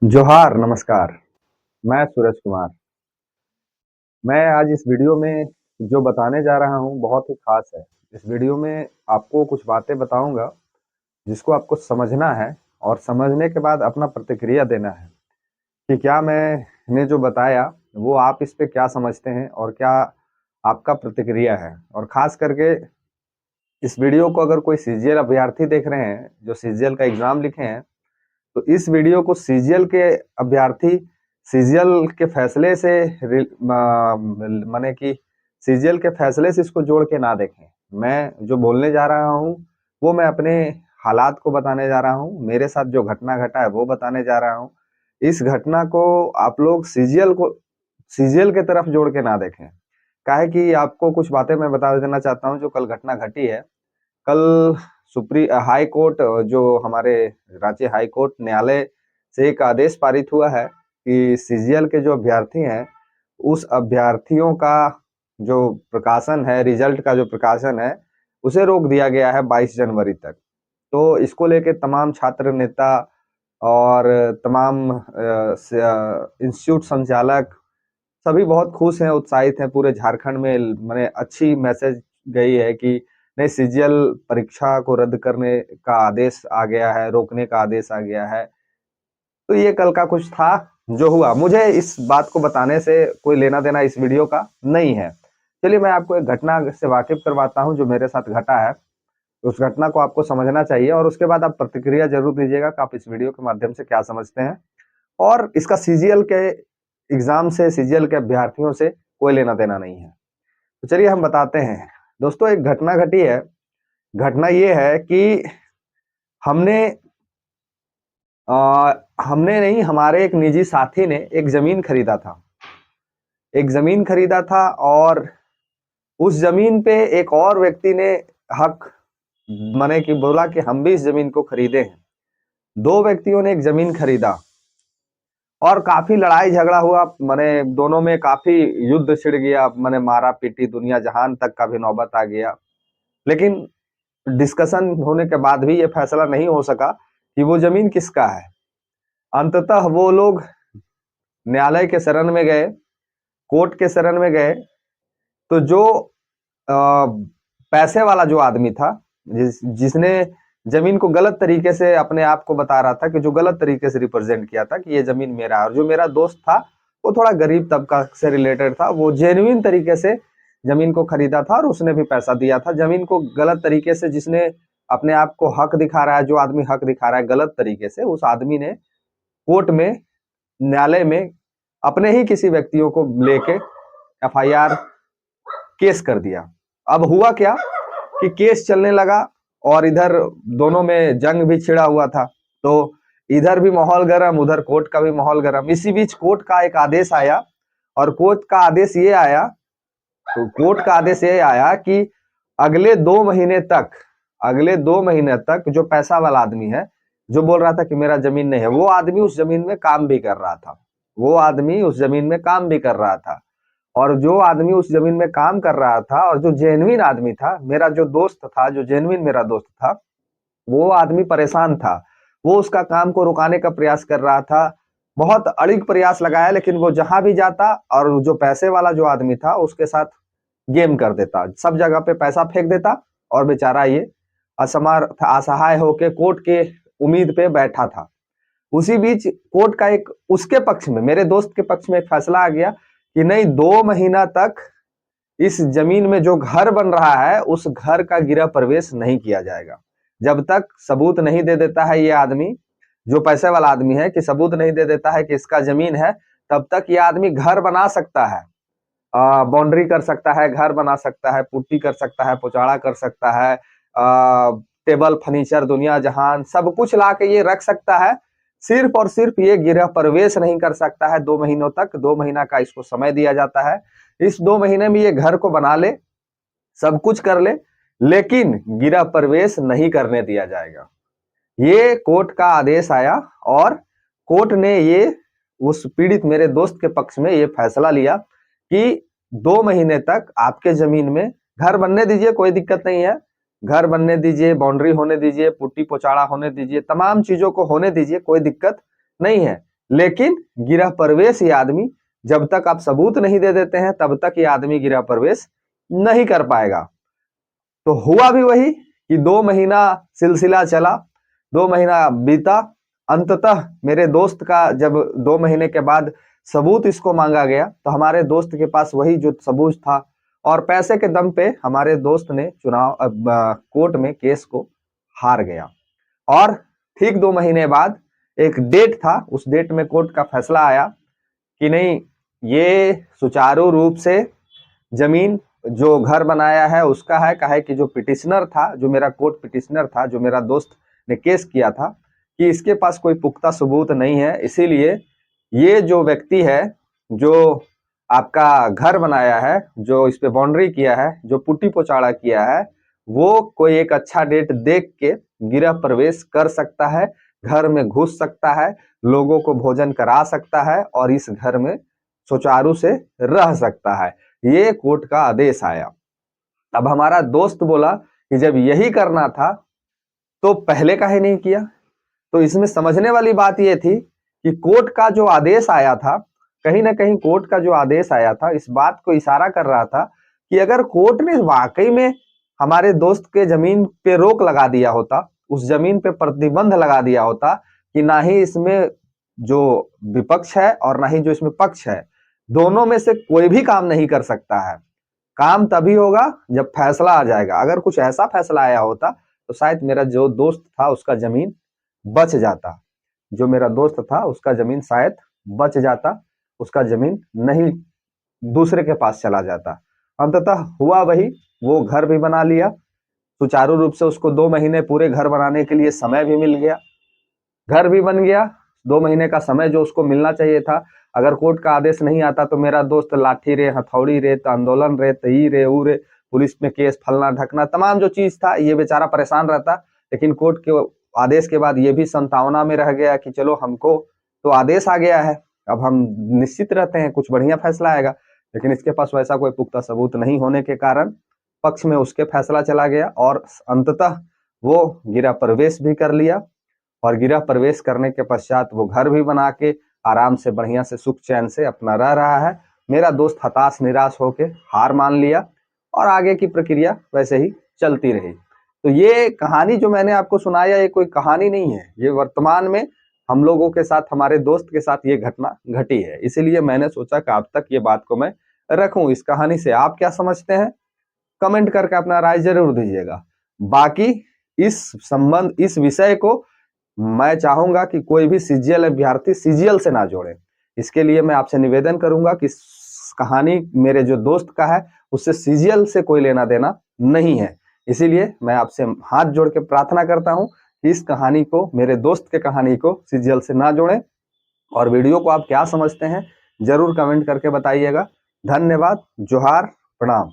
जोहार, नमस्कार। मैं सूरज कुमार। मैं आज इस वीडियो में जो बताने जा रहा हूँ बहुत ही ख़ास है। इस वीडियो में आपको कुछ बातें बताऊँगा जिसको आपको समझना है और समझने के बाद अपना प्रतिक्रिया देना है कि क्या मैंने जो बताया वो आप इस पे क्या समझते हैं और क्या आपका प्रतिक्रिया है। और ख़ास करके इस वीडियो को अगर कोई सीजीएल अभ्यर्थी देख रहे हैं, जो सीजीएल का एग्ज़ाम लिखे हैं, तो इस वीडियो को सीजीएल के अभ्यर्थी सीजीएल के फैसले से माने कि सीजीएल के फैसले से इसको जोड़ के ना देखें। मैं जो बोलने जा रहा हूँ वो मैं अपने हालात को बताने जा रहा हूँ, मेरे साथ जो घटना घटा है वो बताने जा रहा हूँ। इस घटना को आप लोग सीजीएल के तरफ जोड़ के ना देखें। काहे कि आपको कुछ बातें मैं बता देना चाहता हूँ जो कल घटना घटी है। कल हाई कोर्ट, जो हमारे रांची हाई कोर्ट न्यायालय से एक आदेश पारित हुआ है कि सीजीएल के जो अभ्यर्थी हैं उस अभ्यर्थियों का जो प्रकाशन है, रिजल्ट का जो प्रकाशन है, उसे रोक दिया गया है 22 जनवरी तक। तो इसको लेके तमाम छात्र नेता और तमाम इंस्टीट्यूट संचालक सभी बहुत खुश हैं, उत्साहित हैं। पूरे झारखंड में माने अच्छी मैसेज गई है कि नहीं, सीजीएल परीक्षा को रद्द करने का आदेश आ गया है, रोकने का आदेश आ गया है। तो ये कल का कुछ था जो हुआ। मुझे इस बात को बताने से कोई लेना देना इस वीडियो का नहीं है। चलिए मैं आपको एक घटना से वाकिफ करवाता हूँ जो मेरे साथ घटा है। उस घटना को आपको समझना चाहिए और उसके बाद आप प्रतिक्रिया जरूर दीजिएगा कि आप इस वीडियो के माध्यम से क्या समझते हैं। और इसका सीजीएल के एग्जाम से, सीजीएल के अभ्यर्थियों से कोई लेना देना नहीं है। तो चलिए हम बताते हैं। दोस्तों, एक घटना घटी है। घटना ये है कि हमने हमने नहीं, हमारे एक निजी साथी ने एक जमीन खरीदा था। एक जमीन खरीदा था और उस जमीन पे एक और व्यक्ति ने हक माने कि बोला कि हम भी इस जमीन को खरीदे हैं। दो व्यक्तियों ने एक जमीन खरीदा और काफी लड़ाई झगड़ा हुआ। माने दोनों में काफी युद्ध छिड़ गया, माने मारा पीटी, दुनिया जहान तक का भी नौबत आ गया। लेकिन डिस्कशन होने के बाद भी ये फैसला नहीं हो सका कि वो जमीन किसका है। अंततः वो लोग न्यायालय के शरण में गए, कोर्ट के शरण में गए। तो जो पैसे वाला जो आदमी था, जिसने जमीन को गलत तरीके से अपने आप को बता रहा था, कि जो गलत तरीके से रिप्रेजेंट किया था कि ये जमीन मेरा है, और जो मेरा दोस्त था वो थोड़ा गरीब तबका से रिलेटेड था, वो जेन्युइन तरीके से जमीन को खरीदा था और उसने भी पैसा दिया था। जमीन को गलत तरीके से जिसने अपने आप को हक दिखा रहा है, जो आदमी हक दिखा रहा है गलत तरीके से, उस आदमी ने कोर्ट में, न्यायालय में अपने ही किसी व्यक्तियों को लेके एफआईआर केस कर दिया। अब हुआ क्या कि केस चलने लगा और इधर दोनों में जंग भी छिड़ा हुआ था। तो इधर भी माहौल गर्म, उधर कोर्ट का भी माहौल गर्म। इसी बीच कोर्ट का एक आदेश आया और कोर्ट का आदेश ये आया, तो कोर्ट का आदेश ये आया कि अगले 2 महीने तक जो पैसा वाला आदमी है, जो बोल रहा था कि मेरा जमीन नहीं है, वो आदमी उस जमीन में काम भी कर रहा था। वो आदमी उस जमीन में काम भी कर रहा था। और जो आदमी उस जमीन में काम कर रहा था और जो जेन्युइन आदमी था, मेरा जो दोस्त था, जो जेन्युइन मेरा दोस्त था, वो आदमी परेशान था। वो उसका काम को रुकाने का प्रयास कर रहा था, बहुत अड़िग प्रयास लगाया, लेकिन वो जहां भी जाता और जो पैसे वाला जो आदमी था उसके साथ गेम कर देता, सब जगह पे पैसा फेंक देता और बेचारा ये असमर्थ, असहाय होके कोर्ट के उम्मीद पे बैठा था। उसी बीच कोर्ट का एक उसके पक्ष में, मेरे दोस्त के पक्ष में एक फैसला आ गया कि नहीं, 2 महीना तक इस जमीन में जो घर बन रहा है उस घर का गृह प्रवेश नहीं किया जाएगा। जब तक सबूत नहीं दे देता है ये आदमी, जो पैसे वाला आदमी है, कि सबूत नहीं दे देता है कि इसका जमीन है, तब तक ये आदमी घर बना सकता है, बाउंड्री कर सकता है, घर बना सकता है, पुट्टी कर सकता है, पुचाड़ा कर सकता है, टेबल फर्नीचर दुनिया जहान सब कुछ ला के ये रख सकता है। सिर्फ और सिर्फ ये गृह प्रवेश नहीं कर सकता है 2 महीनों तक। 2 महीना का इसको समय दिया जाता है। इस 2 महीने में ये घर को बना ले, सब कुछ कर ले, लेकिन गृह प्रवेश नहीं करने दिया जाएगा। ये कोर्ट का आदेश आया और कोर्ट ने ये उस पीड़ित मेरे दोस्त के पक्ष में ये फैसला लिया कि 2 महीने तक आपके जमीन में घर बनने दीजिए, कोई दिक्कत नहीं है, घर बनने दीजिए, बाउंड्री होने दीजिए, पुट्टी पोचाड़ा होने दीजिए, तमाम चीजों को होने दीजिए, कोई दिक्कत नहीं है। लेकिन गिरह परवेश ये आदमी जब तक आप सबूत नहीं दे देते हैं तब तक ये आदमी गिरह प्रवेश नहीं कर पाएगा। तो हुआ भी वही कि 2 महीना सिलसिला चला, 2 महीना बीता। अंततः मेरे दोस्त का जब 2 महीने के बाद सबूत इसको मांगा गया तो हमारे दोस्त के पास वही जो सबूत था और पैसे के दम पे हमारे दोस्त ने कोर्ट में केस को हार गया। और ठीक 2 महीने बाद एक डेट था, उस डेट में कोर्ट का फैसला आया कि नहीं, ये सुचारू रूप से जमीन जो घर बनाया है उसका है। कहे कि जो पिटिशनर था, जो मेरा कोर्ट पिटिशनर था, जो मेरा दोस्त ने केस किया था, कि इसके पास कोई पुख्ता सबूत नहीं है, इसीलिए ये जो व्यक्ति है जो आपका घर बनाया है, जो इस पे बाउंड्री किया है, जो पुट्टी पोचाड़ा किया है, वो कोई एक अच्छा डेट देख के गृह प्रवेश कर सकता है, घर में घुस सकता है, लोगों को भोजन करा सकता है और इस घर में सुचारू से रह सकता है। ये कोर्ट का आदेश आया। अब हमारा दोस्त बोला कि जब यही करना था तो पहले काहे नहीं किया। तो इसमें समझने वाली बात ये थी कि कोर्ट का जो आदेश आया था, कहीं ना कहीं कोर्ट का जो आदेश आया था इस बात को इशारा कर रहा था कि अगर कोर्ट ने वाकई में हमारे दोस्त के जमीन पे रोक लगा दिया होता, उस जमीन पे प्रतिबंध लगा दिया होता कि ना ही इसमें जो विपक्ष है और ना ही जो इसमें पक्ष है, दोनों में से कोई भी काम नहीं कर सकता है। काम तभी होगा जब फैसला आ जाएगा। अगर कुछ ऐसा फैसला आया होता तो शायद मेरा जो दोस्त था उसका जमीन बच जाता, जो मेरा दोस्त था उसका जमीन शायद बच जाता, उसका जमीन नहीं दूसरे के पास चला जाता। अंततः हुआ वही, वो घर भी बना लिया सुचारू रूप से। उसको 2 महीने पूरे घर बनाने के लिए समय भी मिल गया, घर भी बन गया। 2 महीने का समय जो उसको मिलना चाहिए था, अगर कोर्ट का आदेश नहीं आता तो मेरा दोस्त लाठी रे, हथौड़ी रे, आंदोलन रे, तई रे, ऊ रे, पुलिस में केस फलना ढकना, तमाम जो चीज था, ये बेचारा परेशान रहता। लेकिन कोर्ट के आदेश के बाद ये भी संतावना में रह गया कि चलो हमको तो आदेश आ गया है, अब हम निश्चित रहते हैं कुछ बढ़िया फैसला आएगा। लेकिन इसके पास वैसा कोई पुख्ता सबूत नहीं होने के कारण पक्ष में उसके फैसला चला गया और अंततः वो गिरह प्रवेश भी कर लिया। और गिरह प्रवेश करने के पश्चात वो घर भी बना के आराम से बढ़िया से सुख चैन से अपना रह रहा है। मेरा दोस्त हताश निराश होके हार मान लिया और आगे की प्रक्रिया वैसे ही चलती रही। तो ये कहानी जो मैंने आपको सुनाया ये कोई कहानी नहीं है, ये वर्तमान में हम लोगों के साथ, हमारे दोस्त के साथ ये घटना घटी है। इसीलिए मैंने सोचा कि आप तक ये बात को मैं रखूं। इस कहानी से आप क्या समझते हैं, कमेंट करके अपना राय जरूर दीजिएगा। बाकी इस विषय को मैं चाहूंगा कि कोई भी सीजीएल अभ्यर्थी सीजीएल से ना जोड़े। इसके लिए मैं आपसे निवेदन करूंगा कि कहानी मेरे जो दोस्त का है उससे सीजीएल से कोई लेना देना नहीं है। इसीलिए मैं आपसे हाथ जोड़ के प्रार्थना करता हूं कि इस कहानी को, मेरे दोस्त के कहानी को सीजीएल से ना जोड़ें। और वीडियो को आप क्या समझते हैं जरूर कमेंट करके बताइएगा। धन्यवाद, जोहार, प्रणाम।